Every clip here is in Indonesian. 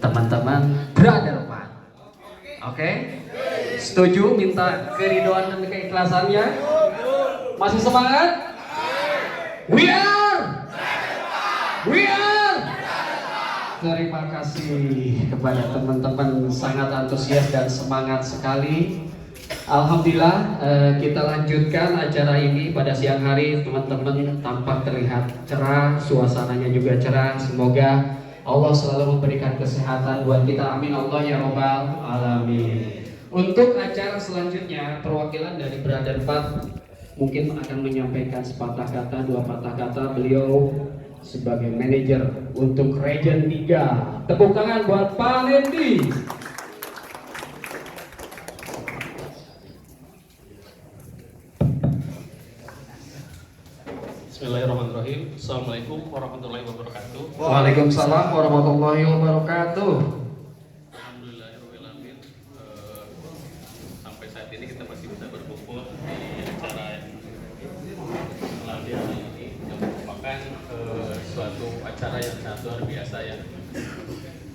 teman-teman Brother Pan. Oke? Setuju minta keridoan dan keikhlasannya? Masih semangat? We are! We are! Terima kasih kepada teman-teman, sangat antusias dan semangat sekali. Alhamdulillah, kita lanjutkan acara ini pada siang hari. Teman-teman tampak terlihat cerah, suasananya juga cerah. Semoga Allah selalu memberikan kesehatan buat kita. Amin Allah ya Rabbal Alamin. Untuk acara selanjutnya, perwakilan dari Brother Pat mungkin akan menyampaikan sepatah kata, dua patah kata. Beliau sebagai manajer untuk Region 3. Tepuk tangan buat Pak Nendi. Bismillahirrahmanirrahim. Assalamualaikum warahmatullahi wabarakatuh. Waalaikumsalam warahmatullahi wabarakatuh. Alhamdulillahirrahmanirrahim. Sampai saat ini kita masih bisa berkumpul di acara pelatihan ini yang merupakan suatu acara yang sangat luar biasa ya.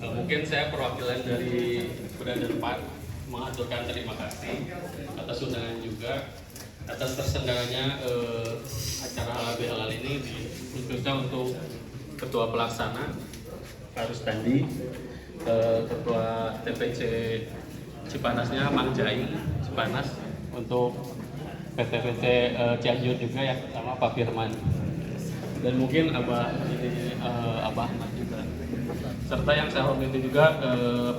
Mungkin saya perwakilan dari Brother Pat mengaturkan terima kasih atas undangan juga atas terselenggaranya acara halal bihalal ini khususnya untuk Ketua Pelaksana Pak Rustandi, Ketua TPC Cipanasnya Mang Jaing Cipanas, untuk PTPC Cianjur juga yang pertama Pak Firman, dan mungkin Abah Ahmad juga, serta yang saya hormati juga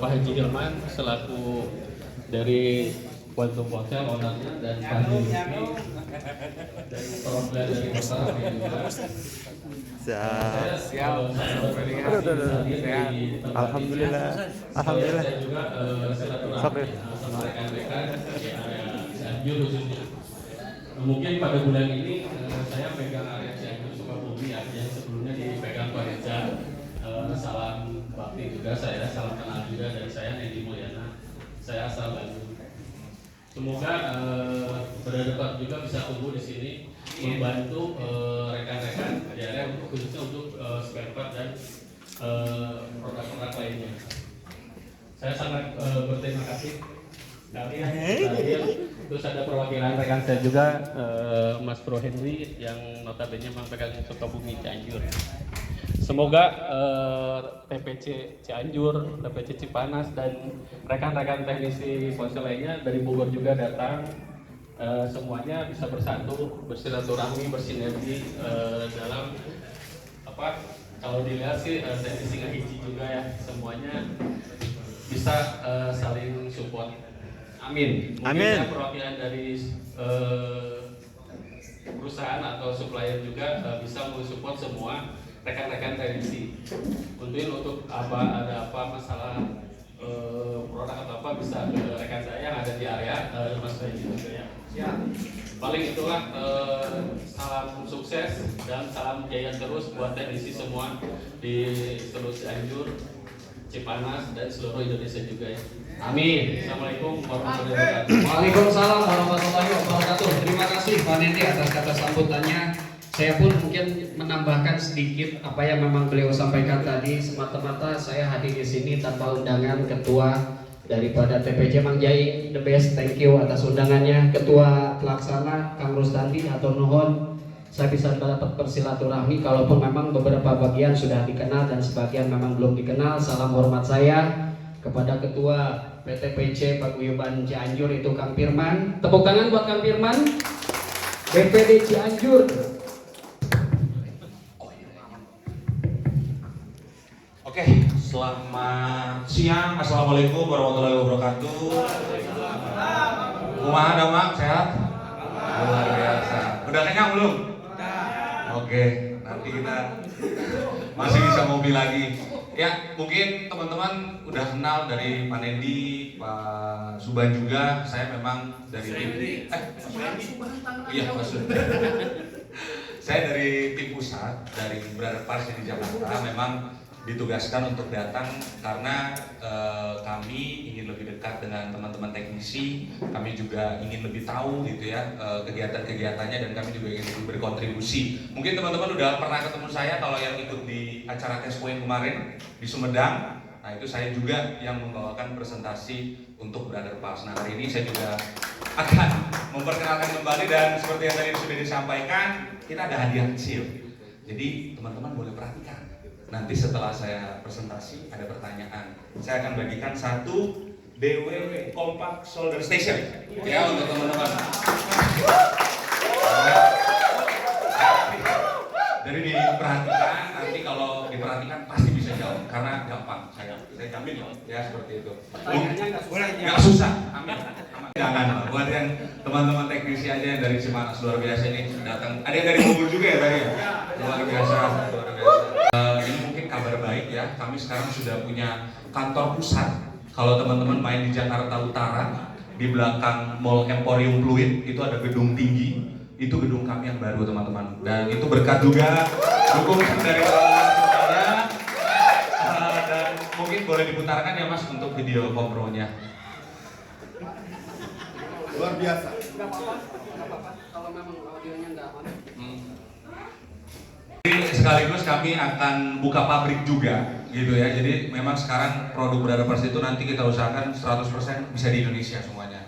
Pak Haji Hilman selaku dari Quantum Hotel ownernya, dan Pak Yusfi dan perwakilan dari Bapak juga. Siap. Alhamdulillah. Alhamdulillah. Saya juga silaturahmi sama rekan-rekan Cianjur khususnya. Mungkin pada bulan ini saya pegang area Cianjur Sukabumi ya, yang sebelumnya dipegang Pak Reza. Salam bakti juga saya, salam kenal juga dari saya Nendi Mulyana. Saya asal Bandung. Semoga berdebat juga bisa tumbuh di sini, membantu rekan-rekan di area khususnya untuk spare part dan produk-produk lainnya. Saya sangat berterima kasih kalian hadir. Terus ada perwakilan rekan saya juga, Mas Bro Henry yang notabene memegang Sukabumi Cianjur. Semoga TPC Cianjur, TPC Cipanas, dan rekan-rekan teknisi ponsel lainnya dari Bogor juga datang. Semuanya bisa bersatu, bersilaturahmi, bersinergi dalam apa? Kalau dilihat sih teknisi ngahiji juga ya, semuanya bisa saling support. Amin. Mungkin Amin. perwakilan dari perusahaan atau supplier juga bisa mensupport semua rekan-rekan teknisi. Untuk ada apa masalah produk atau apa bisa ke rekan saya yang ada di area Mas Freddy juga ya. Ya. Paling itulah salam sukses dan salam jaya terus buat teknisi semua di seluruh Cianjur, Cipanas, dan seluruh Indonesia juga ya. Amin. Assalamualaikum warahmatullahi wabarakatuh. Waalaikumsalam warahmatullahi wabarakatuh. Terima kasih Pak Nendi atas kata sambutannya. Saya pun mungkin menambahkan sedikit apa yang memang beliau sampaikan tadi. Semata-mata saya hadir di sini tanpa undangan. Ketua daripada TPC Mang Jaing, the best, thank you atas undangannya. Ketua Pelaksana Kang Rustandi, atur nuhun. Saya bisa dapat bersilaturahmi, kalaupun memang beberapa bagian sudah dikenal dan sebagian memang belum dikenal. Salam hormat saya kepada Ketua PTPC Paguyuban Cianjur, itu Kang Firman. Tepuk tangan buat Kang Firman. BPD Cianjur. Oke, selamat siang. Assalamualaikum warahmatullahi wabarakatuh. Kumaha Mak, sehat? Luar biasa. Udah kenyang belum? Oke, nanti kita masih bisa ngopi lagi. Ya, mungkin teman-teman udah kenal dari Pak Nendi, Pak Suban juga. Saya memang dari tim. Iya, Pak Suban. Saya dari tim pusat dari Brother Pars di Jakarta. Memang ditugaskan untuk datang karena kami ingin lebih dekat dengan teman-teman teknisi. Kami juga ingin lebih tahu gitu ya kegiatan-kegiatannya, dan kami juga ingin lebih berkontribusi. Mungkin teman-teman udah pernah ketemu saya kalau yang ikut di acara Tes Point kemarin di Sumedang. Nah Nah itu saya juga yang membawakan presentasi untuk Brother Pals. Nah hari ini saya juga akan memperkenalkan kembali, dan seperti yang tadi sudah disampaikan, kita ada hadiah kecil. Jadi teman-teman boleh perhatikan. Nanti setelah saya presentasi ada pertanyaan. Saya akan bagikan satu DW Compact Solder Station ya untuk teman-teman. Jadi diperhatikan, nanti kalau diperhatikan pasti bisa jawab karena gampang. Saya jamin loh ya seperti itu. Nggak susah, amin. Jangan buat yang teman-teman teknisi aja yang dari Cimanas luar biasa ini datang. Ada yang dari Bogor juga ya tadi ya? Luar biasa, luar biasa. Ini mungkin kabar baik ya. Kami sekarang sudah punya kantor pusat. Kalau teman-teman main di Jakarta Utara, di belakang Mall Emporium Fluid itu ada gedung tinggi. Itu gedung kami yang baru teman-teman. Dan itu berkat juga dukungan dari teman-teman semuanya. Dan mungkin boleh diputarkan ya Mas untuk video kompronya. Luar biasa. Nggak apa-apa kalau memang audionya nggak aman. Jadi sekaligus kami akan buka pabrik juga gitu ya. Jadi memang sekarang produk Brother Pals itu nanti kita usahakan 100% bisa di Indonesia semuanya.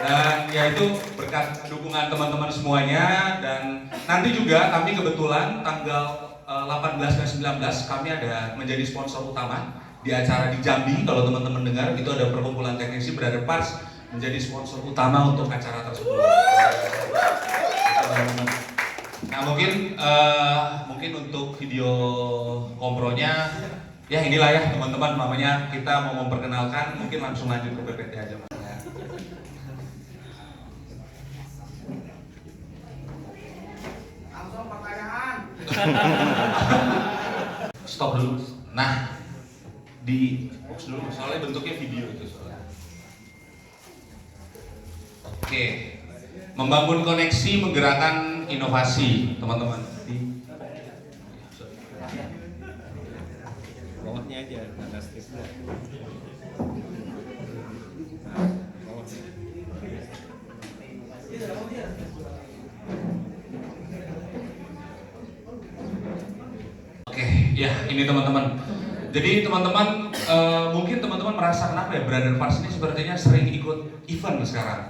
Dan ya itu berkat dukungan teman-teman semuanya. Dan nanti juga kami kebetulan tanggal 18 dan 19 kami ada menjadi sponsor utama di acara di Jambi. Kalau teman-teman dengar itu ada perkumpulan teknisi Brother Pals menjadi sponsor utama untuk acara tersebut. Nah mungkin untuk video kompronya ya inilah ya teman-teman, namanya kita mau memperkenalkan, mungkin langsung lanjut ke PPT aja Mas. Langsung pertanyaan. Stop dulu. Nah di box dulu soalnya bentuknya video itu soalnya. Oke, membangun koneksi, menggerakkan inovasi teman-teman. Bawahnya aja ada stripnya. Oke, ya ini teman-teman. Jadi teman-teman mungkin teman-teman merasa kenapa ya Brother Pals ini sepertinya sering ikut event sekarang.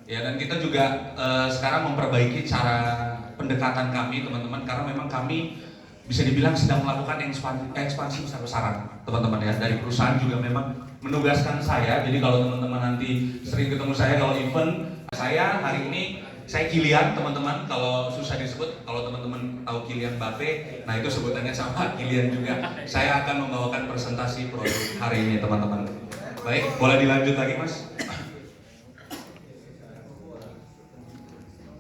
Ya, dan kita juga sekarang memperbaiki cara pendekatan kami teman-teman, karena memang kami bisa dibilang sedang melakukan ekspansi besar-besaran teman-teman ya. Dari perusahaan juga memang menugaskan saya. Jadi kalau teman-teman nanti sering ketemu saya kalau event, saya hari ini saya Kylian teman-teman, kalau susah disebut, kalau teman-teman tahu Kylian Mbappe, nah itu sebutannya sama Kylian juga. Saya akan membawakan presentasi produk hari ini teman-teman. Baik, boleh dilanjut lagi Mas?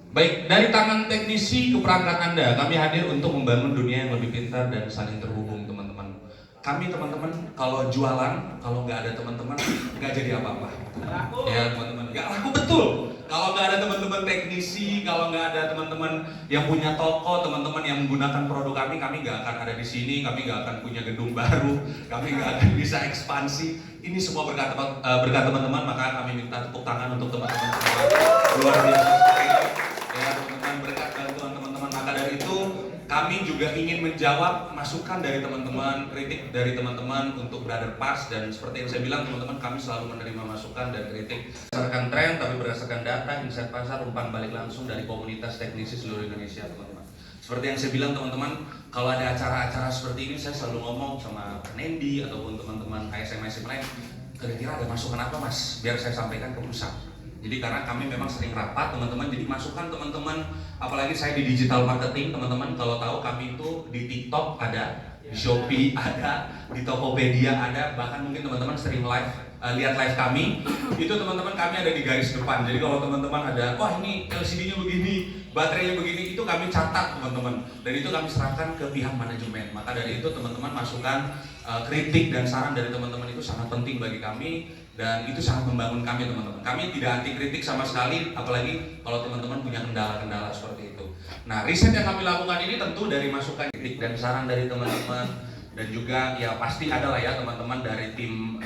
Baik, dari tangan teknisi ke perangkat Anda, kami hadir untuk membangun dunia yang lebih pintar dan saling terhubung teman-teman. Kami teman-teman kalau jualan, kalau nggak ada teman-teman nggak jadi apa-apa. Ya teman-teman, nggak laku betul. Kalau nggak ada teman-teman teknisi, kalau nggak ada teman-teman yang punya toko, teman-teman yang menggunakan produk kami nggak akan ada di sini, kami nggak akan punya gedung baru, kami nggak akan bisa ekspansi. Ini semua berkat teman-teman, maka kami minta tepuk tangan untuk teman-teman semua. Luar biasa sekali. Ya teman-teman, berkat bantuan teman-teman. Maka dari itu kami juga ingin menjawab masukan dari teman-teman, kritik dari teman-teman untuk Brother Pals. Dan seperti yang saya bilang teman-teman, kami selalu menerima masukan dan kritik berdasarkan tren, tapi berdasarkan data, insight pasar, umpan balik langsung dari komunitas teknisi seluruh Indonesia teman-teman. Seperti yang saya bilang teman-teman, kalau ada acara-acara seperti ini saya selalu ngomong sama Nendi ataupun teman-teman ASM lain, kira-kira ada masukan apa Mas? Biar saya sampaikan ke pusat. Jadi karena kami memang sering rapat teman-teman, jadi masukan teman-teman, apalagi saya di digital marketing teman-teman, kalau tahu kami itu di TikTok ada, di Shopee ada, di Tokopedia ada, bahkan mungkin teman-teman sering lihat live kami, itu teman-teman kami ada di garis depan. Jadi kalau teman-teman ada, wah ini LCD-nya begini, baterainya begini, itu kami catat teman-teman, dan itu kami serahkan ke pihak manajemen. Maka dari itu teman-teman masukan, kritik dan saran dari teman-teman itu sangat penting bagi kami. Dan itu sangat membangun kami teman-teman. Kami tidak anti kritik sama sekali, apalagi kalau teman-teman punya kendala-kendala seperti itu. Nah, riset yang kami lakukan ini tentu dari masukan kritik dan saran dari teman-teman, dan juga ya pasti ada lah ya teman-teman dari tim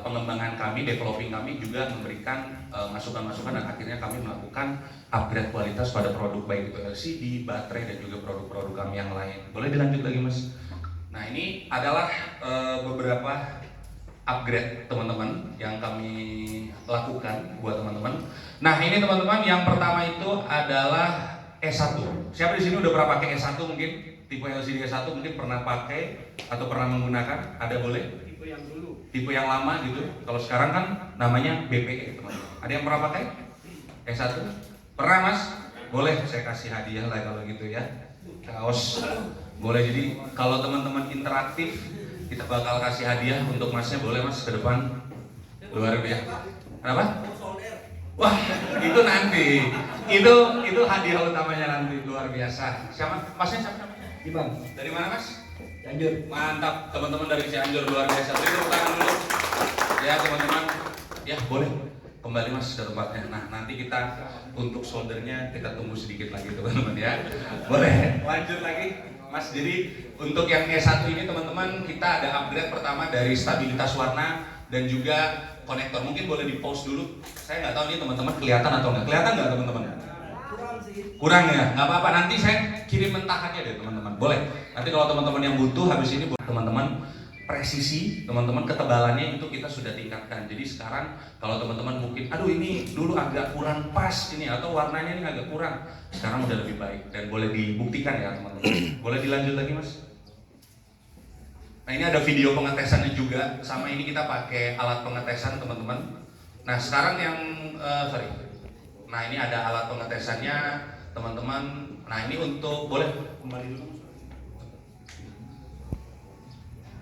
pengembangan kami, developing kami juga memberikan masukan-masukan, dan akhirnya kami melakukan upgrade kualitas pada produk baik itu LCD, baterai, dan juga produk-produk kami yang lain. Boleh dilanjut lagi Mas? Nah ini adalah beberapa upgrade teman-teman yang kami lakukan buat teman-teman. Nah ini teman-teman yang pertama itu adalah S1. Siapa di sini udah pernah pakai S1 mungkin? Tipe LCD S1 mungkin pernah pakai atau pernah menggunakan? Ada boleh? Tipe yang dulu. Tipe yang lama gitu. Kalau sekarang kan namanya BPE teman-teman. Ada yang pernah pakai? S1? Pernah mas? Boleh saya kasih hadiah lah kalau gitu ya. Kaos. Boleh, jadi kalau teman-teman interaktif kita bakal kasih hadiah untuk masnya, boleh mas ke depan. Luar biasa. Kenapa? Wah, itu nanti. Itu hadiah utamanya nanti, luar biasa. Siapa? Masnya siapa namanya? Ibang, Dari mana mas? Cianjur. Mantap, teman-teman dari Cianjur, luar biasa. Beri tepuk tangan dulu. Ya teman-teman, ya boleh kembali mas ke tempatnya. Nah nanti kita untuk soldernya kita tunggu sedikit lagi teman-teman ya. Boleh lanjut lagi mas. Jadi untuk yang S1 ini teman-teman kita ada upgrade pertama dari stabilitas warna dan juga konektor. Mungkin boleh di pause dulu. Saya nggak tahu ini teman-teman kelihatan atau nggak. Kelihatan nggak teman-teman? Kurang ya, nggak apa-apa. Nanti saya kirim mentahannya deh teman-teman. Boleh. Nanti kalau teman-teman yang butuh habis ini teman-teman presisi, teman-teman ketebalannya itu kita sudah tingkatkan. Jadi sekarang kalau teman-teman mungkin, aduh ini dulu agak kurang pas ini atau warnanya ini agak kurang, sekarang udah lebih baik dan boleh dibuktikan ya teman-teman. Boleh dilanjut lagi mas? Nah ini ada video pengetesannya juga. Sama ini kita pakai alat pengetesan teman-teman. Nah sekarang yang Nah ini ada alat pengetesannya teman-teman. Nah ini untuk, boleh kembali dulu.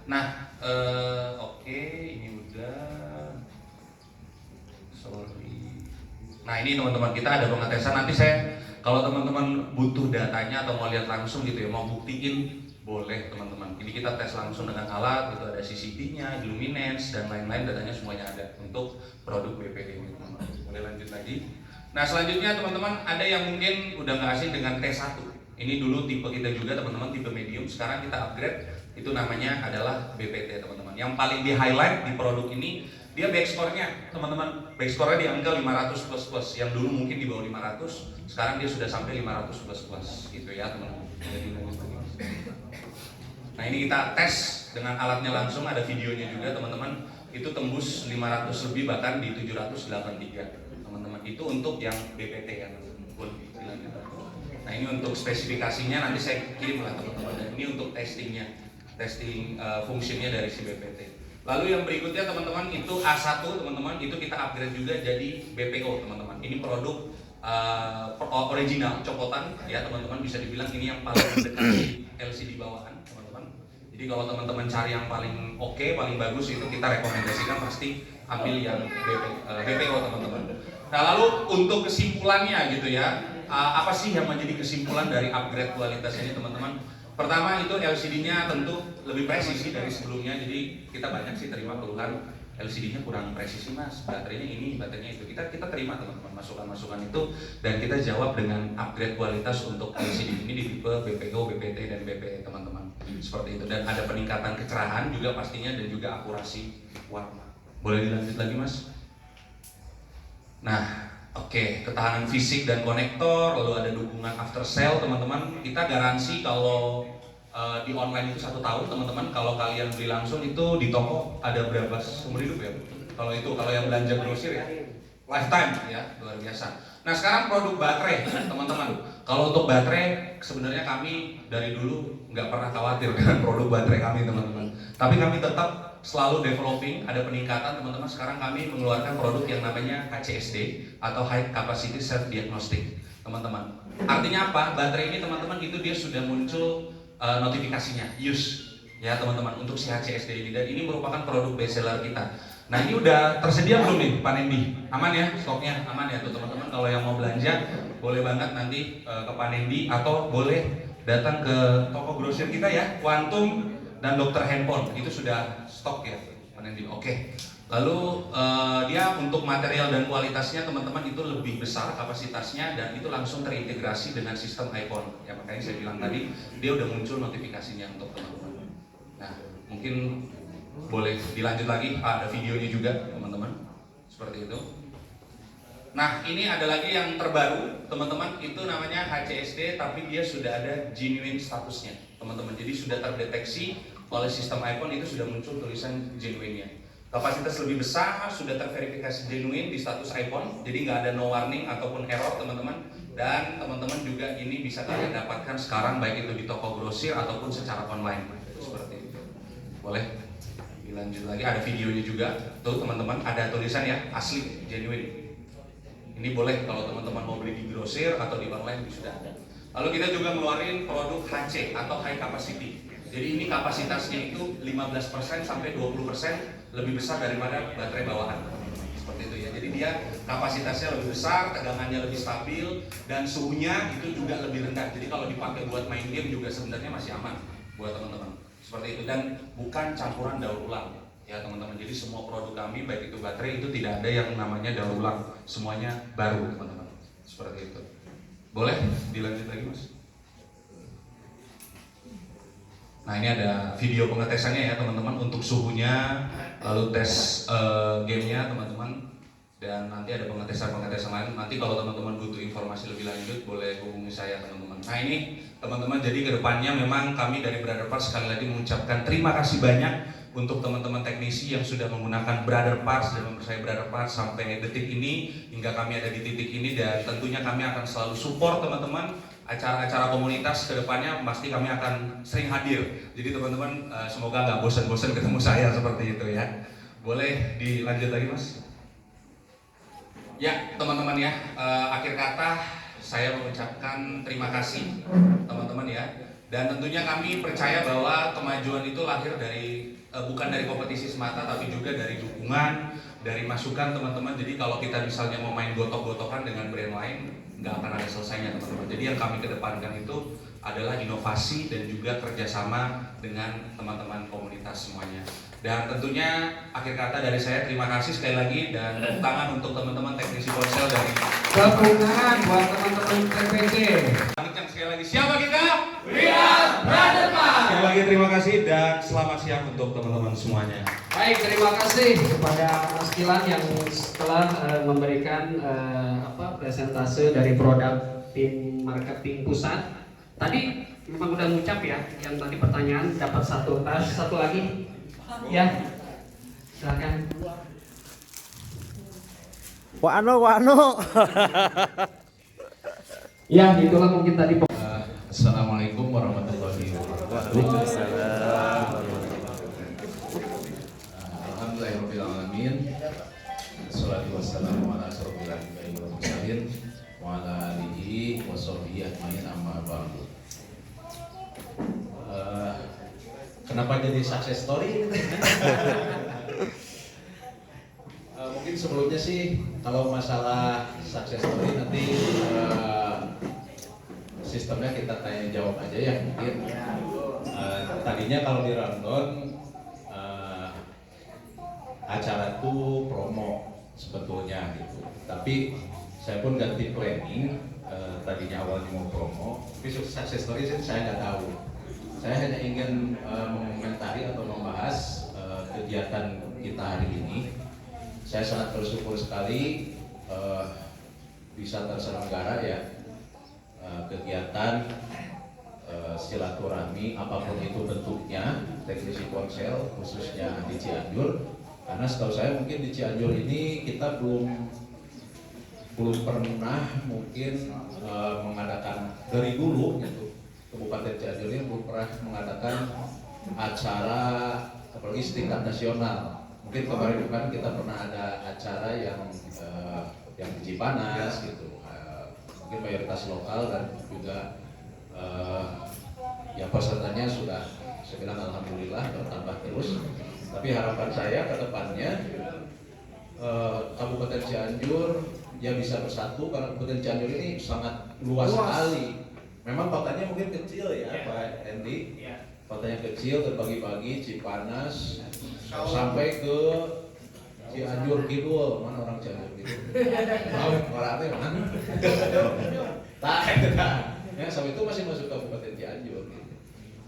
Nah, oke, ini udah. Sorry. Nah ini teman-teman kita ada pengetesan. Nanti saya kalau teman-teman butuh datanya atau mau lihat langsung gitu ya, mau buktiin, boleh teman-teman. Ini kita tes langsung dengan alat. Itu ada CCD-nya, luminance dan lain-lain, datanya semuanya ada untuk produk BPD ini teman-teman. Boleh lanjut lagi. Nah selanjutnya teman-teman ada yang mungkin udah nggak asing dengan T1. Ini dulu tipe kita juga teman-teman, tipe medium. Sekarang kita upgrade. Itu namanya adalah BPT teman-teman. Yang paling di highlight di produk ini dia back score-nya teman-teman. Back score-nya di angka 500 plus plus. Yang dulu mungkin di bawah 500, sekarang dia sudah sampai 500 plus plus gitu ya teman-teman. Nah ini kita tes dengan alatnya langsung, ada videonya juga teman-teman. Itu tembus 500 lebih bahkan di 783 teman-teman. Itu untuk yang BPT ya teman-teman. Nah ini untuk spesifikasinya nanti saya kirim lah teman-teman. Dan ini untuk testingnya. Testing fungsinya dari si BPT. Lalu yang berikutnya teman-teman itu A1 teman-teman, itu kita upgrade juga jadi BPO teman-teman. Ini produk original copotan ya teman-teman, bisa dibilang ini yang paling mendekati LCD bawahan teman-teman. Jadi kalau teman-teman cari yang paling oke, paling bagus itu kita rekomendasikan pasti ambil yang BPO teman-teman. Nah lalu untuk kesimpulannya gitu ya, apa sih yang menjadi kesimpulan dari upgrade kualitas ini teman-teman? Pertama itu LCD-nya tentu lebih presisi dari sebelumnya. Jadi kita banyak sih terima keluhan LCD-nya kurang presisi mas, baterainya ini, baterainya itu. Kita terima teman-teman masukan-masukan itu dan kita jawab dengan upgrade kualitas untuk LCD ini di tipe BPO, BPT dan BPE teman-teman. Seperti itu, dan ada peningkatan kecerahan juga pastinya dan juga akurasi warna. Boleh dilanjut lagi mas? Nah oke, ketahanan fisik dan konektor, lalu ada dukungan after sale teman-teman. Kita garansi kalau di online itu 1 tahun teman-teman. Kalau kalian beli langsung itu di toko ada berapa seumur hidup ya? Kalau yang belanja grosir ya, lifetime ya, luar biasa. Nah sekarang produk baterai teman-teman. Kalau untuk baterai sebenarnya kami dari dulu nggak pernah khawatir dengan produk baterai kami teman-teman. Tapi kami tetap selalu developing, ada peningkatan teman-teman. Sekarang kami mengeluarkan produk yang namanya HCSD atau High Capacity Self Diagnostic teman-teman. Artinya apa? Baterai ini teman-teman itu dia sudah muncul notifikasinya use ya teman-teman untuk si HCSD ini, dan ini merupakan produk best seller kita. Nah ini udah tersedia belum nih Pak Nendi? Aman ya stoknya? Aman ya tuh teman-teman. Kalau yang mau belanja boleh banget nanti ke Pak Nendi atau boleh datang ke toko grosir kita ya, Quantum dan Dokter Handphone, itu sudah stok ya Pak Nendi. Oke. Lalu dia untuk material dan kualitasnya teman-teman itu lebih besar kapasitasnya dan itu langsung terintegrasi dengan sistem iPhone. Ya makanya saya bilang tadi dia udah muncul notifikasinya untuk teman-teman. Nah mungkin boleh dilanjut lagi, ada videonya juga teman-teman. Seperti itu. Nah ini ada lagi yang terbaru teman-teman, itu namanya HCSD tapi dia sudah ada genuine statusnya teman-teman. Jadi sudah terdeteksi oleh sistem iPhone itu sudah muncul tulisan genuine-nya. Kapasitas lebih besar sudah terverifikasi genuine di status iPhone, jadi nggak ada no warning ataupun error teman-teman. Dan teman-teman juga ini bisa kalian dapatkan sekarang baik itu di toko grosir ataupun secara online seperti itu. Boleh dilanjut lagi, ada videonya juga tuh teman-teman, ada tulisan ya asli genuine. Ini boleh kalau teman-teman mau beli di grosir atau di online sudah ada. Lalu kita juga ngeluarin produk HC atau high capacity. Jadi ini kapasitasnya itu 15% sampai 20% lebih besar daripada baterai bawaan. Seperti itu ya. Jadi dia kapasitasnya lebih besar, tegangannya lebih stabil, dan suhunya itu juga lebih rendah. Jadi kalau dipakai buat main game juga sebenarnya masih aman buat teman-teman. Seperti itu, dan bukan campuran daur ulang ya teman-teman. Jadi semua produk kami baik itu baterai itu tidak ada yang namanya daur ulang, semuanya baru teman-teman. Seperti itu. Boleh dilanjut lagi Mas? Nah ini ada video pengetesannya ya teman-teman untuk suhunya, lalu tes gamenya teman-teman, dan nanti ada pengetesan lain. Nanti kalau teman-teman butuh informasi lebih lanjut boleh hubungi saya teman-teman. Nah ini teman-teman, jadi kedepannya memang kami dari Brother Parts sekali lagi mengucapkan terima kasih banyak untuk teman-teman teknisi yang sudah menggunakan Brother Parts dan mempercayai Brother Parts sampai detik ini, hingga kami ada di titik ini. Dan tentunya kami akan selalu support teman-teman. Acara-acara komunitas kedepannya pasti kami akan sering hadir. Jadi teman-teman semoga nggak bosan-bosan ketemu saya seperti itu ya. Boleh dilanjut lagi Mas? Ya teman-teman ya, akhir kata saya mengucapkan terima kasih teman-teman ya. Dan tentunya kami percaya bahwa kemajuan itu lahir dari bukan dari kompetisi semata, tapi juga dari dukungan, dari masukan teman-teman. Jadi kalau kita misalnya mau main gotok-gotokan dengan brand lain, nggak akan ada selesainya teman-teman. Jadi yang kami kedepankan itu adalah inovasi dan juga kerjasama dengan teman-teman komunitas semuanya. Dan tentunya akhir kata dari saya terima kasih sekali lagi, dan tepuk tangan untuk teman-teman teknisi ponsel dari Tepuk tangan buat teman-teman TPC. Kencang sekali lagi. Siapa kita? We are Brother Parts. Sekali lagi terima kasih dan selamat siang untuk teman-teman semuanya. Baik, terima kasih kepada Mas Kilan yang telah memberikan presentase dari produk tim marketing pusat. Tadi memang udah ngucap ya, yang tadi pertanyaan dapat satu tas, satu lagi. Ya, silakan. Wano. Ya, itulah mungkin tadi. Assalamualaikum warahmatullahi wabarakatuh. Alhamdulillahirobbilalamin. Wassalatu wassalamu ala asyrofil anbiya'i wal mursalin wa ala alihi wa sahbihi ajmain, amma ba'du. Kenapa jadi success story? Mungkin sebelumnya sih kalau masalah success story nanti sistemnya kita tanya jawab aja ya mungkin. Tadinya kalau di rundown acara tuh promo sebetulnya gitu, tapi saya pun ganti planning. Tadinya awalnya mau promo, tapi success story saya nggak tahu. Saya hanya ingin mengomentari atau membahas kegiatan kita hari ini. Saya sangat bersyukur sekali bisa terselenggara ya kegiatan silaturahmi apapun itu bentuknya teknisi ponsel khususnya di Cianjur, karena setahu saya mungkin di Cianjur ini kita belum pernah mungkin mengadakan dari dulu gitu. Kabupaten Cianjur ini belum pernah mengadakan acara apalagi setingkat nasional. Mungkin kemarin kan kita pernah ada acara yang di Cipanas gitu, mungkin mayoritas lokal dan juga ya pesertanya sudah saya bilang alhamdulillah bertambah terus. Tapi harapan saya ke depannya Kabupaten Cianjur ya bisa bersatu, karena Kabupaten Cianjur ini sangat luas sekali. Memang kotanya mungkin kecil ya Pak Endi, kotanya kecil terbagi-bagi Cipanas sampai ke Cianjur Kidul. Mana orang Cianjur Kidul? Orang itu mana? Tak, ya sampai itu masih masuk Kabupaten Cianjur.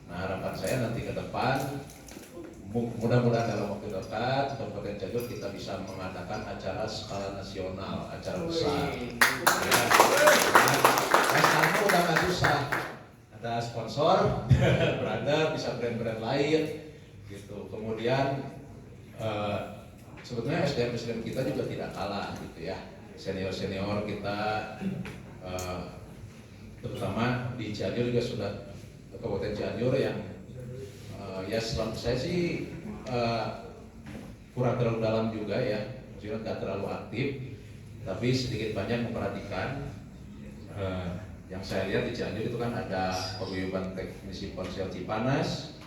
Nah harapan saya nanti ke depan mudah-mudahan dalam waktu dekat Kabupaten Cianjur kita bisa mengadakan acara skala nasional, acara besar. Nah, sekarang udah nggak susah, ada sponsor, brother, bisa brand-brand lain. gitu. Kemudian sebetulnya SDM kita juga tidak kalah gitu ya. Senior kita terutama di Cianjur juga sudah, Kabupaten Cianjur yang ya selama saya sih kurang terlalu dalam juga ya, maksudnya nggak terlalu aktif, tapi sedikit banyak memperhatikan. Yang saya lihat di Cianjur itu kan ada paguyuban teknisi ponsel Cipanas,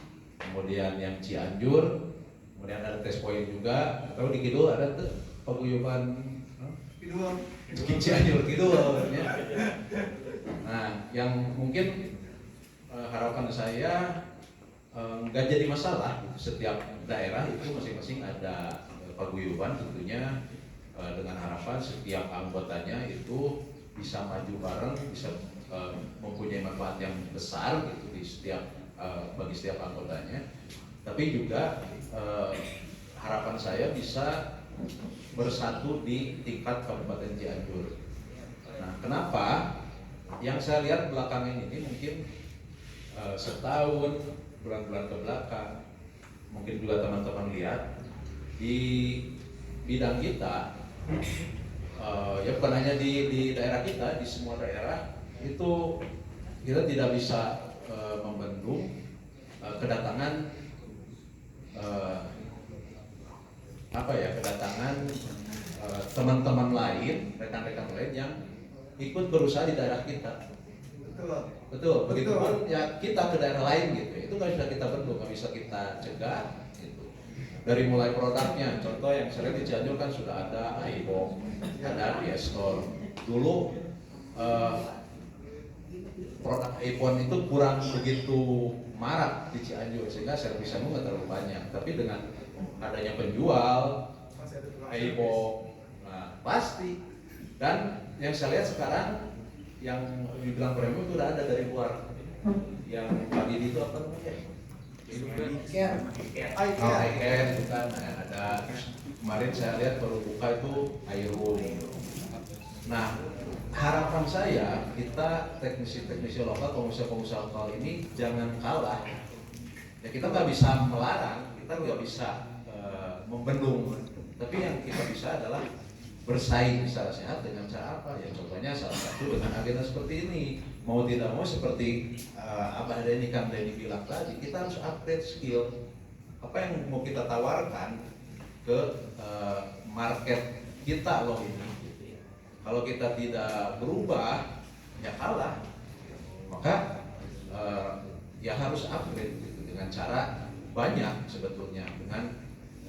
kemudian yang Cianjur, kemudian ada tes point juga. Atau di Kidul ada tuh paguyuban Cianjur Kidul ya. Nah, yang mungkin harapan saya nggak jadi masalah. Setiap daerah itu masing-masing ada paguyuban, tentunya dengan harapan setiap anggotanya itu bisa maju bareng, bisa mempunyai manfaat yang besar gitu di setiap bagi setiap anggotanya. Tapi juga harapan saya bisa bersatu di tingkat Kabupaten Cianjur. Nah, kenapa? Yang saya lihat belakangan ini mungkin setahun, bulan-bulan ke belakang, mungkin juga teman-teman lihat di bidang kita, ya bukan hanya di daerah kita, di semua daerah itu kita tidak bisa membendung kedatangan kedatangan teman-teman lain, rekan-rekan lain yang ikut berusaha di daerah kita. Betul. Begitupun ya kita ke daerah lain gitu. Itu nggak bisa kita bendung, nggak bisa kita cegah. Gitu. Dari mulai produknya, contoh yang sering di Cianjur kan sudah ada iBox, ada Store. Dulu produk iPhone itu kurang begitu marak di Cianjur sehingga servisnya nggak terlalu banyak. Tapi dengan adanya penjual iBox, nah, pasti. Dan yang saya lihat sekarang yang dibilang premium itu udah ada dari luar. Yang tadi itu apa namanya? iCare itu kan ada. Kemarin saya lihat baru buka itu iRoom. Nah, harapan saya kita teknisi-teknisi lokal, pengusaha-pengusaha lokal ini jangan kalah. Ya kita nggak bisa melarang, kita nggak bisa membendung. Tapi yang kita bisa adalah bersaing secara sehat dengan cara apa? Ya contohnya salah satu dengan agenda seperti ini. Mau tidak mau seperti Abah Denny Kang Denny bilang tadi, kita harus upgrade skill. Apa yang mau kita tawarkan ke market kita loh ini. Kalau kita tidak berubah, ya kalah. Maka ya harus upgrade gitu, dengan cara banyak sebetulnya, dengan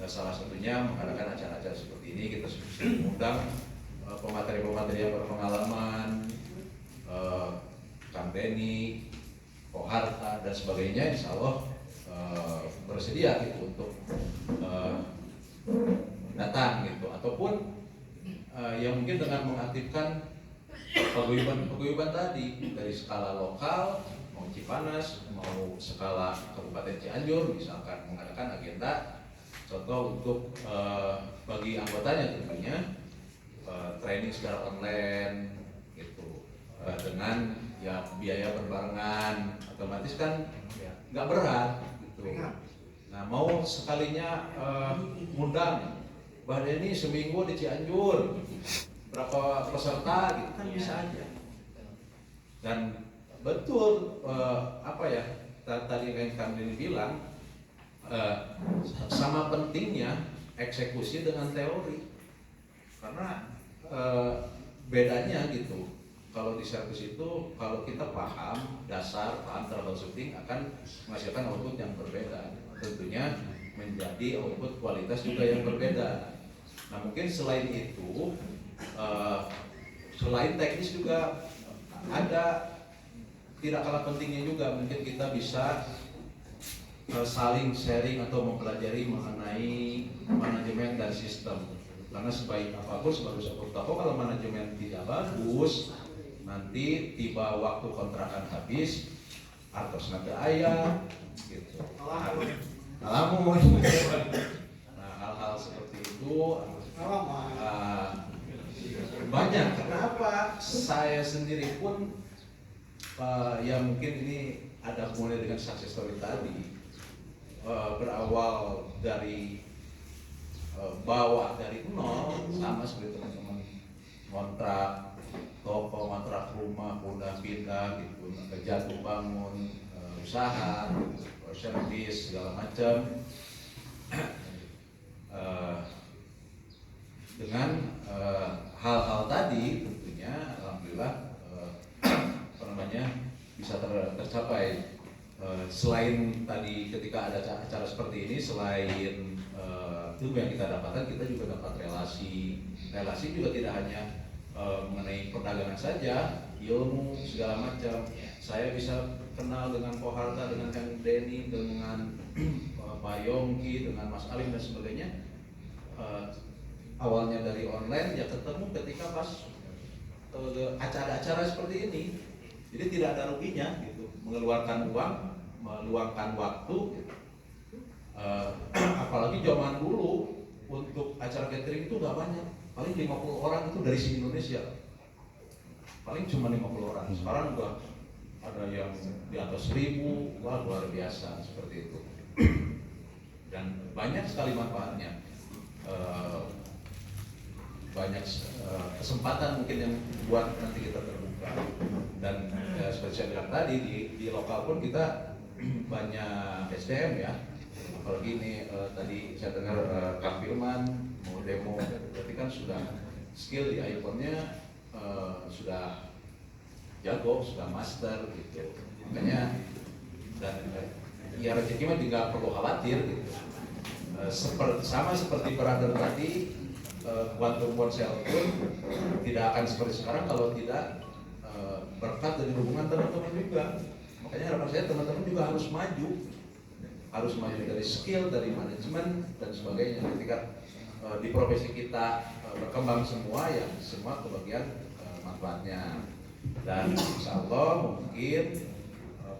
salah satunya mengadakan acara-acara seperti ini. Kita bisa mengundang pemateri-pemateri yang berpengalaman, Kang Denny, Ko Harta dan sebagainya, insya Allah bersedia gitu untuk datang gitu, ataupun yang mungkin dengan mengaktifkan paguyuban tadi dari skala lokal, mau Cipanas, mau skala Kabupaten Cianjur, misalkan mengadakan agenda contoh untuk bagi anggotanya tentunya training secara online gitu, dengan ya biaya berbarengan, otomatis kan nggak berat gitu. Nah, mau sekalinya ngundang Mbah Denny seminggu di Cianjur, berapa peserta gitu kan bisa aja. Dan betul tadi yang Kang Denny bilang, sama pentingnya eksekusi dengan teori. Karena bedanya gitu, kalau di servis itu kalau kita paham dasar, paham troubleshooting akan menghasilkan output yang berbeda, tentunya menjadi output kualitas juga yang berbeda. Nah mungkin selain itu, selain teknis juga ada tidak kalah pentingnya juga, mungkin kita bisa saling sharing atau mempelajari mengenai manajemen dan sistem. Karena sebaik apapun, sebagus apapun, kalau manajemen tidak bagus, nanti tiba waktu kontrakan habis, artos nanti ayah, gitu. Alamun. Nah hal-hal seperti itu banyak. Kenapa? Saya sendiri pun ya mungkin ini ada hubungannya dengan success story tadi. berawal dari bawah dari nol, sama seperti teman-teman kontrak toko, kontrak rumah, pindah gitu, jatuh bangun, usaha, servis segala macam. Dengan hal-hal tadi tentunya alhamdulillah bisa tercapai. Selain tadi ketika ada acara seperti ini, selain ilmu yang kita dapatkan, kita juga dapat relasi juga tidak hanya mengenai perdagangan saja, ilmu segala macam. Saya bisa kenal dengan Pak Harta, dengan Kang Denny, dengan Pak Yongki, dengan Mas Alim dan sebagainya. Awalnya dari online, ya ketemu ketika pas acara-acara seperti ini. Jadi tidak ada ruginya gitu, mengeluarkan uang, meluangkan waktu gitu. Apalagi zaman dulu untuk acara catering itu nggak banyak, paling 50 orang itu dari Indonesia, paling cuma 50 orang. Sekarang udah ada yang di atas 1000, wah luar biasa seperti itu. Dan banyak sekali manfaatnya, banyak kesempatan mungkin yang buat nanti kita terbuka. Dan seperti saya bilang tadi, di lokal pun kita banyak SDM ya. Apalagi ini tadi saya dengar Kang Firman mau demo, berarti kan sudah skill di iPhone-nya sudah jago, sudah master gitu. Makanya dan ya rezeki mah tidak perlu khawatir gitu. Sama seperti brother tadi, Quantum Ponsel pun tidak akan seperti sekarang kalau tidak berkat dari hubungan teman-teman juga. Makanya harapan saya teman-teman juga harus maju dari skill, dari manajemen dan sebagainya. Ketika di profesi kita berkembang semua, ya semua kebagian manfaatnya. Dan insya Allah mungkin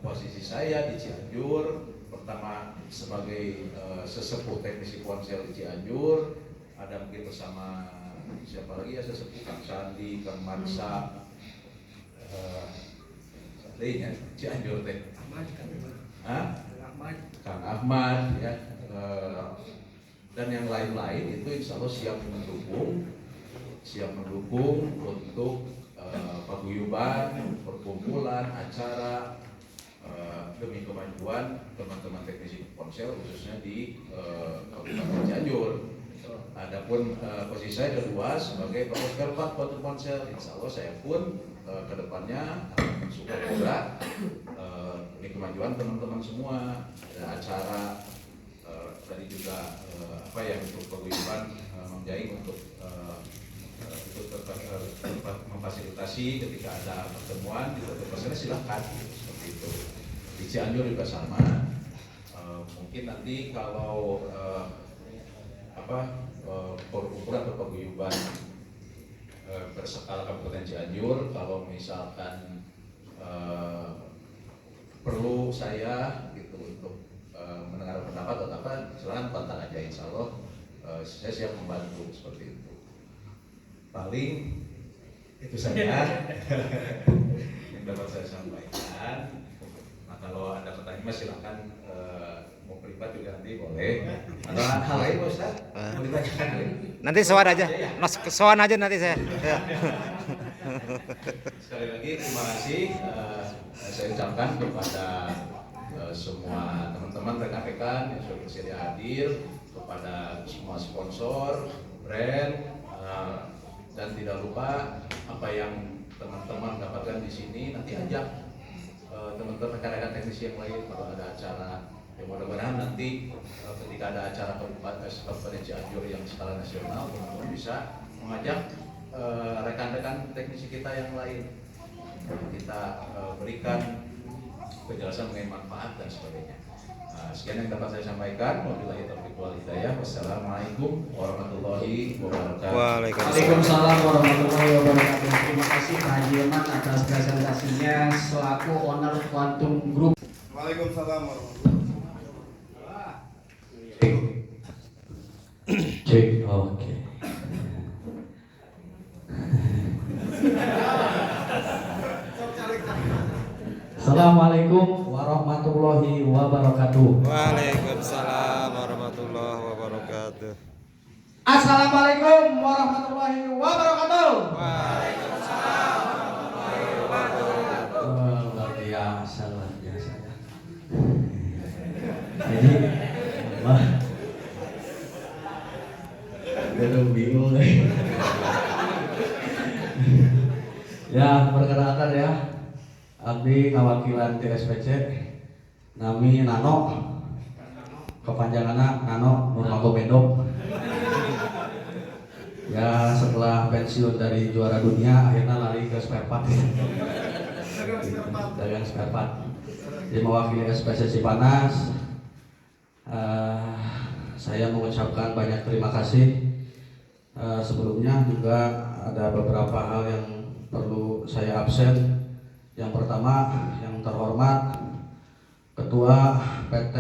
posisi saya di Cianjur, pertama sebagai sesepuh teknisi ponsel di Cianjur, ada mungkin bersama siapa lagi ya, sesepuh Kang Sandi, Kang Mansa, Cianjur teh, Kang Ahmad ya, dan yang lain-lain itu insya Allah siap mendukung untuk paguyuban, perkumpulan, acara demi kemajuan teman-teman teknisi ponsel khususnya di Kabupaten Cianjur. Adapun posisi saya kedua sebagai promotor Quantum Ponsel, insya Allah saya pun kedepannya suka juga demi kemajuan teman-teman semua. Ada acara tadi juga untuk paguyuban menjaing untuk memfasilitasi ketika ada pertemuan di tempat sana, silahkan seperti itu. Di Cianjur juga sama. Mungkin nanti kalau perkumpulan atau paguyuban berskala Kabupaten Cianjur, kalau misalkan perlu saya gitu untuk mendengar pendapat atau apa, silakan kontak aja, insya Allah saya siap membantu seperti itu. Paling itu saja yang dapat saya sampaikan. Nah, kalau ada pertanyaan silakan, mau privat juga nanti boleh. Ada hal lain Pak Ustaz? Mau ditanyakan lagi? Nanti soal aja. Mas soal aja nanti saya. Sekali lagi terima kasih saya ucapkan kepada semua teman-teman rekan-rekan yang sudah bersedia hadir, kepada semua sponsor, brand, dan tidak lupa apa yang teman-teman dapatkan di sini, nanti ajak teman-teman rekan-rekan teknisi yang lain kalau ada acara. Ya mudah-mudahan nanti ketika ada acara Kabupaten Cianjur yang skala nasional, teman-teman bisa mengajak rekan-rekan teknisi kita yang lain. Kita berikan penjelasan mengenai manfaat dan sebagainya. Sekian yang dapat saya sampaikan. Wabillahi taufiq wal hidayah. Wassalamualaikum warahmatullahi wabarakatuh. Waalaikumsalam warahmatullahi wabarakatuh. Terima kasih Pak Haji Iman atas presentasinya selaku owner Quantum Group. Waalaikumsalam warahmatullahi Cek, oke. Assalamualaikum warahmatullahi warahmatullahi wabarakatuh. Waalaikumsalam warahmatullahi wabarakatuh. Assalamualaikum warahmatullahi wabarakatuh. Luar biasa, luar biasa. Jadi, wah, udah bingung nih. Ya, perkenalkan ya, abdi ngawakilan TSPC, nami Nano, kepanjangannya Nano Nurmago Bendok. Ya, setelah pensiun dari juara dunia, akhirnya lari ke spare part. Dagang spare part. Jadi mewakili SPC Cipanas, saya mengucapkan banyak terima kasih. Sebelumnya juga ada beberapa hal yang perlu saya absen. Yang pertama, yang terhormat Ketua PT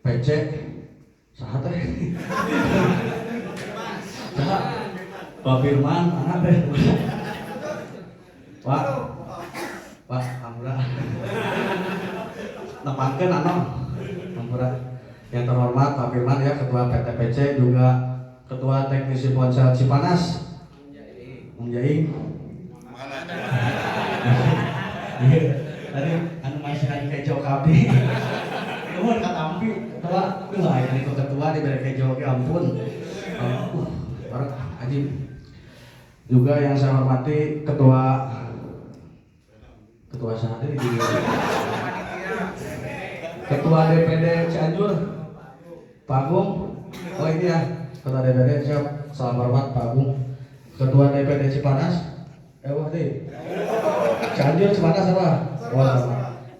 PC saha teh? Pak Firman, mana teh? Pak Hampura. Nepangkeun anu Hampura. Yang terhormat Pak Firman ya, Ketua PT PC, juga Ketua Teknisi Ponsel Cipanas. Jaing. Tadi anu masih hari kejo kabeh. Nuhun ka Tampi, ketua. Duh, aya ketua dibere kejo ge ampun. Barak ajib. Juga yang saya hormati ketua saha teh di Ketua DPD Cianjur Pak Agung. Oh ini ya, Ketua DPD siap. Salam hormat Pak Agung. Ketua DPD Cipanas, wah deh, Cianjur Cipanas apa? Wah,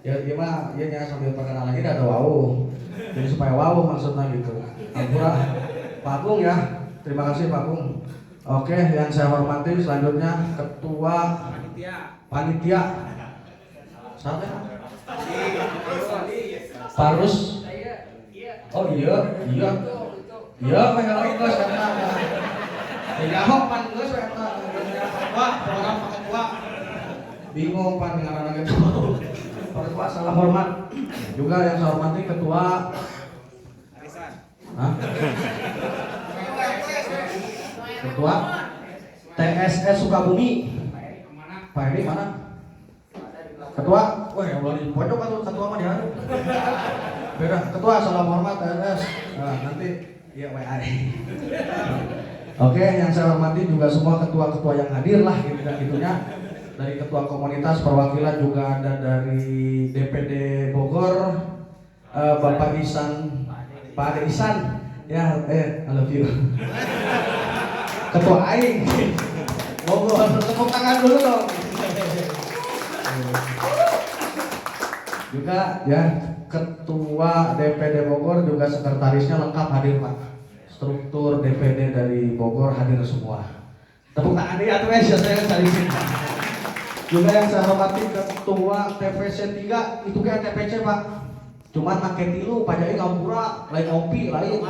ya gimana? Ya nya sambil perkenalan lagi ada wow, jadi supaya wow maksudnya gitu. Ampura, Pak Agung ya, terima kasih Pak Agung. Oke, yang saya hormati selanjutnya Ketua Panitia, siapa? Parus. Oh iya, pengen kelas karena. Ya pan geus eta orang ketua bingung pan ngaranna gitu. Ketua salam hormat. Juga yang saya hormati Ketua Arisan. Ketua TSS Sukabumi. Pak Edi mana? Ketua, wah yang di pojok atau ketua mah di hadap. Beda, Ketua salam hormat TSS. Nah, nanti iya WA. Oke, yang saya hormati juga semua ketua-ketua yang hadir lah gitunya. Dari ketua komunitas perwakilan juga ada dari DPD Bogor, Bapak Isan, Pak Ade Isan, ya I love you. Ketua Aing, Bogor, tepuk tangan dulu dong. Juga ya ketua DPD Bogor juga sekretarisnya lengkap hadir Pak. Struktur DPD dari Bogor hadir semua. Tepuk tangan dia tuh ya saya cari sini. Juga yang saya hormati Ketua TPC 3 itu kayak TPC Pak. Cuman make tilu pajaing Hampura, lain ngopi lain.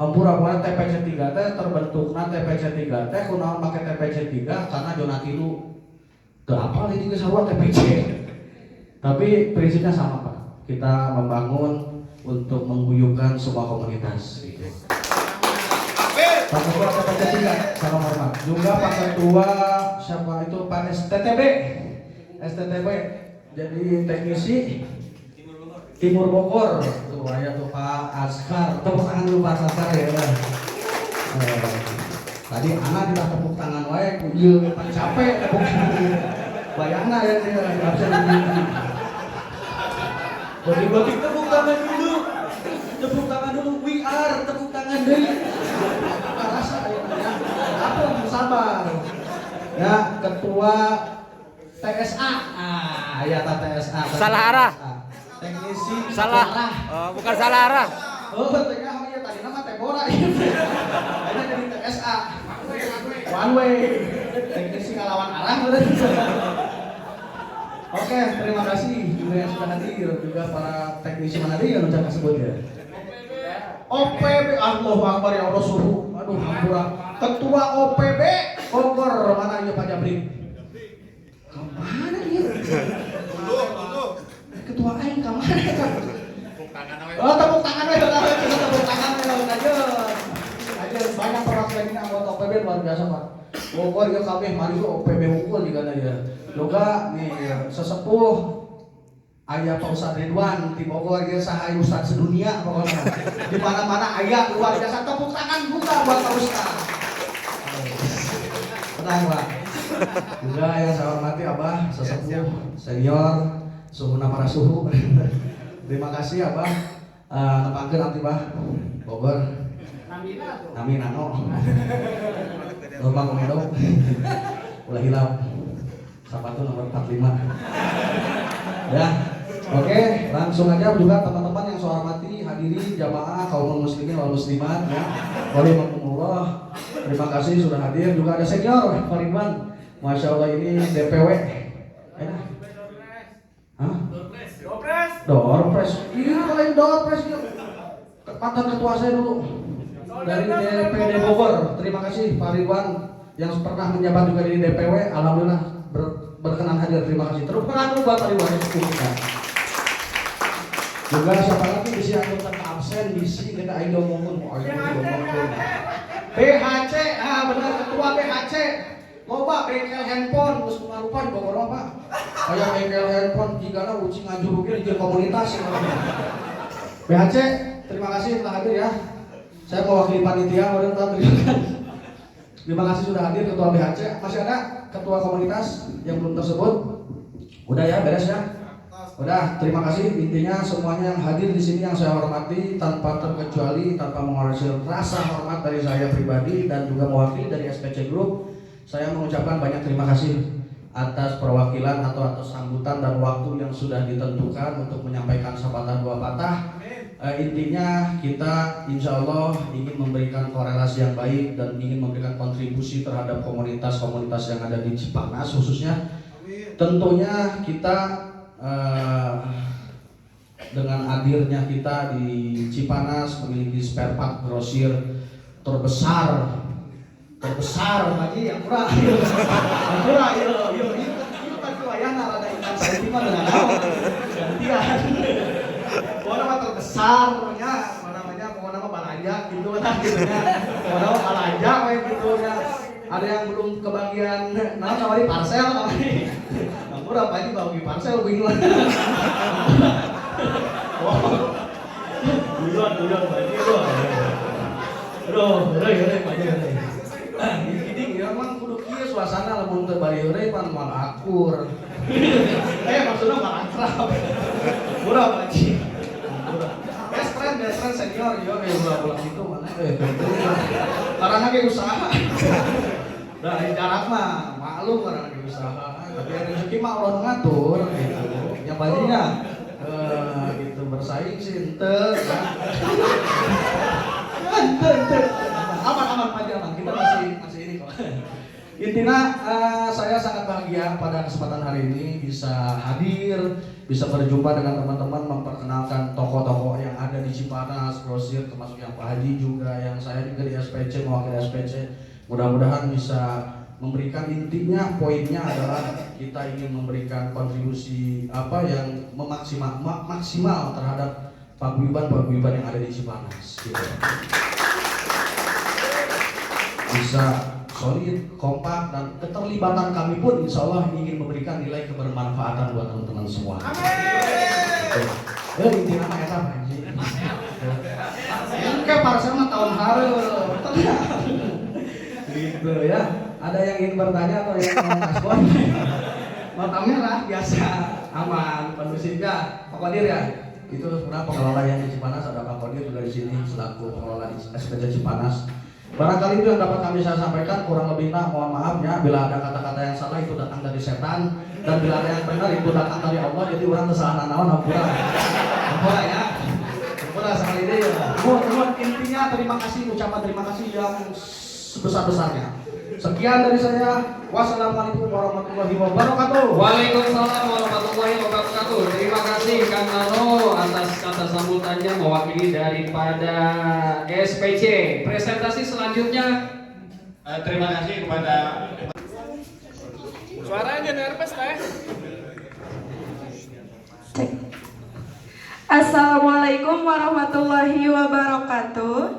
Hampura buat TPC 3 teh terbentukna TPC 3 teh kunaon make TPC 3 karena zona tilu. Teu apa ini geus sarua TPC. Tapi prinsipnya sama Pak. Kita membangun untuk mengguyupkan semua komunitas gitu. Pak Ketua TPC 3, salam hormat. Juga Pak Ketua siapa itu Pak STTB, jadi teknisi Timur Bogor. Tuh aya tuh Pak Askar. Tepuk tangan dulu Pak Askar ya. Tadi anak kita tepuk tangan wae, ieu pan capek tepuk. Bayangna ya dia absen begini. Gotik-gotik tepuk tangan dulu. Tepuk tangan dulu, we are tepuk tangan deui. Rasa ya. Apa sabar. Ya, Ketua TSA. Ya TSA. Salah arah. Teknisi Salah. Oh, bukan salah arah. Oh, tengah ya tadi nama Tebora. Ada dari TSA. One way. Teknisi ngelawan arah. Oke, terima kasih juga yang sudah hadir, juga para teknisi mana dia yang ucap tersebut ya. OPB, Allahu Akbar ya Allah suruh. Aduh, hampura. Ketua OPB Bogor mana ya Pak Jabri? Kemana dia? Ketua Oh, tepuk tangan aja, tepuk tangan aja. Aja banyak perwakilan ini anggota OPB luar biasa Pak. Bogor ya kabeh mari OPB unggul juga ya. Yoga nih sesepuh Ayah Pak Ustadz Ridwan di Bogor ya sahayu Ustadz sedunia pokoknya. Di mana-mana ayah luar biasa, tepuk tangan juga buat Pak Ustadz. Tenang Pak. Juga yang saya hormati Abah sesepuh senior suhuna para suhu. Terima kasih Abah. Nepangkeun nanti Bah Bogor. Namina no. Lomba komedo. Ulah hilap. Sepatu nomor 45. Ya. Oke, langsung aja juga teman-teman yang saya hormati hadirin jamaah kaum muslimin wal muslimat ya. Waalaikumsalam. Terima kasih sudah hadir. Juga ada senior Pak Ridwan. Masya Allah ini DPW. Hah? Doorpress. Iya kalian doorpress ya. Mantan ketua saya dulu dari DPD Bogor. Terima kasih Pak Ridwan yang pernah menjabat juga di DPW. Alhamdulillah berkenan hadir. Terima kasih. Terus dulu buat Pak Ridwan. Juga siapa lagi bisi anggota absen bisi kita ayo ngomong BHC. Benar ketua BHC. Loba bengkel handphone terus pengarupan Bogor apa? Kayak bengkel handphone jika uci ngajurugin di komunitas. BHC, terima kasih telah hadir ya. Saya mewakili panitia, terima kasih sudah hadir ketua BHC. Masih ada ketua komunitas yang belum tersebut? Udah ya, beres ya. Udah, terima kasih. Intinya semuanya yang hadir di sini yang saya hormati tanpa terkecuali, tanpa mengurangi rasa hormat dari saya pribadi dan juga mewakili dari SPC Group. Saya mengucapkan banyak terima kasih atas perwakilan atau atas sambutan dan waktu yang sudah ditentukan untuk menyampaikan sepatah dua patah. Intinya kita insya Allah ingin memberikan korelasi yang baik dan ingin memberikan kontribusi terhadap komunitas-komunitas yang ada di Cipanas khususnya. Tentunya kita dengan hadirnya kita di Cipanas memiliki spare part grosir terbesar lagi yang murah yuk tadi wayana ada ikan saya tiba dengan gantian pokoknya terbesarnya pokoknya balaja gitu kan gitunya pokoknya balaja kayak gitu ya ada yang belum kebagian namanya parcel murah Pak Haji bagi parcel bingung duluan bagi Pak Haji ini emang kudu kieu suasana lamun teu bari heureuy pan moal akur. Maksudna moal akrab. Murah Pak Haji. Best friend senior yo kayak bola-bola gitu mana karena ge usaha. Nah, jarak mah maklum karena ge usaha. Tapi rezeki mah Allah ngatur gitu. Yang pastinya gitu bersaing sih henteu. Aman Pak Jaman, kita masih ini kok. Intinya saya sangat bahagia pada kesempatan hari ini bisa hadir, bisa berjumpa dengan teman-teman, memperkenalkan tokoh-tokoh yang ada di Cipanas, Grosir, termasuk yang Pak Haji juga, yang saya juga di SPC, mewakili SPC. Mudah-mudahan bisa memberikan intinya, poinnya adalah kita ingin memberikan kontribusi yang maksimal terhadap paguyuban yang ada di Cipanas. Gitu. Bisa solid, kompak, dan keterlibatan kami pun insya Allah ingin memberikan nilai kebermanfaatan buat teman-teman semua. Amin. Intinya mah eta Pak Haji. Kayak parcel mah tahun hareup. Gitu ya. Ada yang ingin bertanya atau yang mau respon? Mata merah biasa, aman, kondusifnya. Pak Kodir ya. Itu sebenarnya pengelola yang di Cipanas, ada Pak Kodir juga di sini selaku pengelola di SPC Cipanas. Barangkali itu yang dapat kami saya sampaikan, kurang lebihnya mohon maaf ya bila ada kata-kata yang salah itu datang dari setan dan bila ada yang benar itu datang dari Allah, jadi orang kesalahan naon ampura ya ampura sekali ini ya. Intinya terima kasih, ucapan terima kasih yang sebesar-besarnya. Sekian dari saya. Wassalamualaikum warahmatullahi wabarakatuh. Waalaikumsalam warahmatullahi wabarakatuh. Terima kasih Kang Nano atas kata sambutannya mewakili daripada SPC. Presentasi selanjutnya Terima kasih kepada Suaranya nervous teh. Assalamualaikum warahmatullahi wabarakatuh.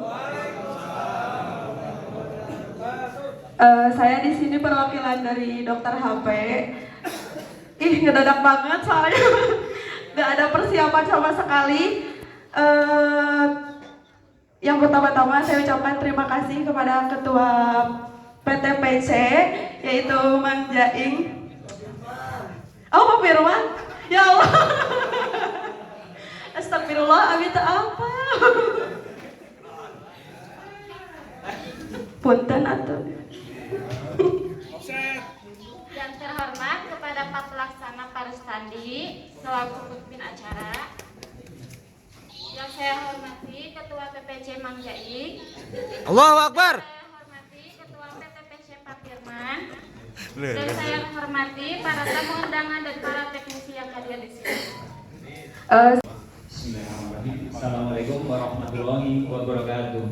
Saya di sini perwakilan dari Dokter HP. Ih, ngedadak banget soalnya nggak ada persiapan sama sekali. Yang pertama-tama saya ucapkan terima kasih kepada Ketua PTPC yaitu Mang Jaing. Oh, Pak Firman. Ya Allah. Astagfirullah, abi teu apa. Punten atuh. Yang terhormat kepada Pak Pelaksana Parustandi selaku pemimpin acara. Yang saya hormati Ketua PPC Mang Jaing. Allahu Akbar. Saya hormati Ketua PTPC Pak Firman. Dan saya hormati para tamu undangan dan para teknisi yang hadir di sini. Bismillahirrahmanirrahim. Assalamualaikum warahmatullahi wabarakatuh.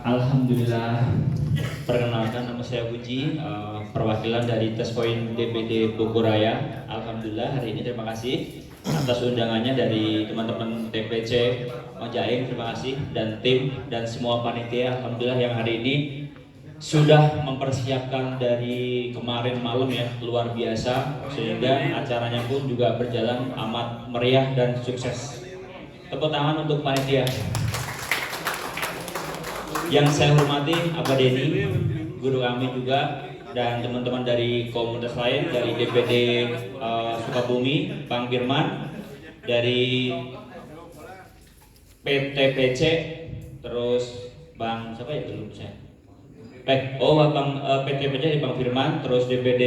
Alhamdulillah. Perkenalkan, nama saya Puji, perwakilan dari Test Point DPD Bogor Raya. Alhamdulillah hari ini terima kasih atas undangannya dari teman-teman TPC Mang Jaing, terima kasih, dan tim dan semua panitia. Alhamdulillah yang hari ini sudah mempersiapkan dari kemarin malam ya, luar biasa, sehingga acaranya pun juga berjalan amat meriah dan sukses. Tepuk tangan untuk panitia. Yang saya hormati Abah Denny, guru kami juga, dan teman-teman dari komunitas lain, dari DPD Sukabumi, Bang Firman, dari PTPC, terus Bang siapa ya, belum saya. Bang PTPC di Bang Firman, terus DPD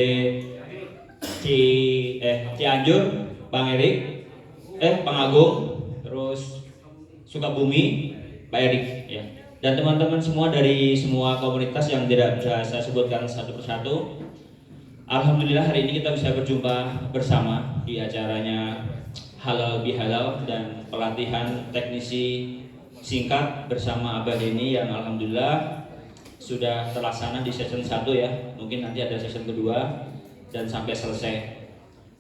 Cianjur, Bang Erik, Bang Agung, terus Sukabumi, Pak Erik ya. Dan teman-teman semua dari semua komunitas yang tidak bisa saya sebutkan satu persatu. Alhamdulillah hari ini kita bisa berjumpa bersama di acaranya Halal Bihalal dan pelatihan teknisi singkat bersama Abah Denny yang alhamdulillah sudah terlaksana di season 1 ya. Mungkin nanti ada season kedua dan sampai selesai.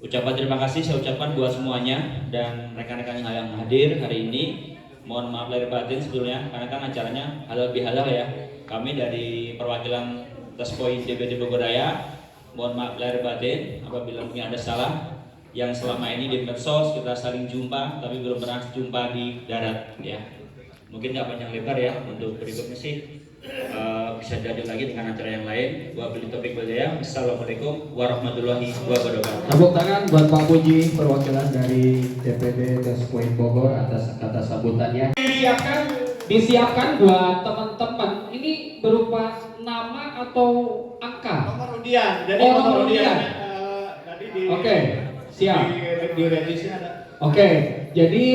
Ucapan terima kasih saya ucapkan buat semuanya dan rekan-rekan yang hadir hari ini. Mohon maaf lahir batin sebelumnya karena kan acaranya halal bihalal ya. Kami dari perwakilan Test Point DPD Bogor Raya mohon maaf lahir batin apabila mungkin ada salah yang selama ini di medsos kita saling jumpa tapi belum pernah jumpa di darat ya. Mungkin nggak panjang lebar ya, untuk berikutnya sih bisa jadi lagi dengan acara yang lain. Wabillahi taufiq wal hidayah. Assalamualaikum warahmatullahi wabarakatuh. Tepuk tangan buat Pak Puji, perwakilan dari DPD Test Point Bogor atas sambutannya. Disiapkan buat teman-teman. Ini berupa nama atau angka? Nomor undian. Jadi nomor undian. Tadi di Oke, siap. Di revisi ada. Oke, jadi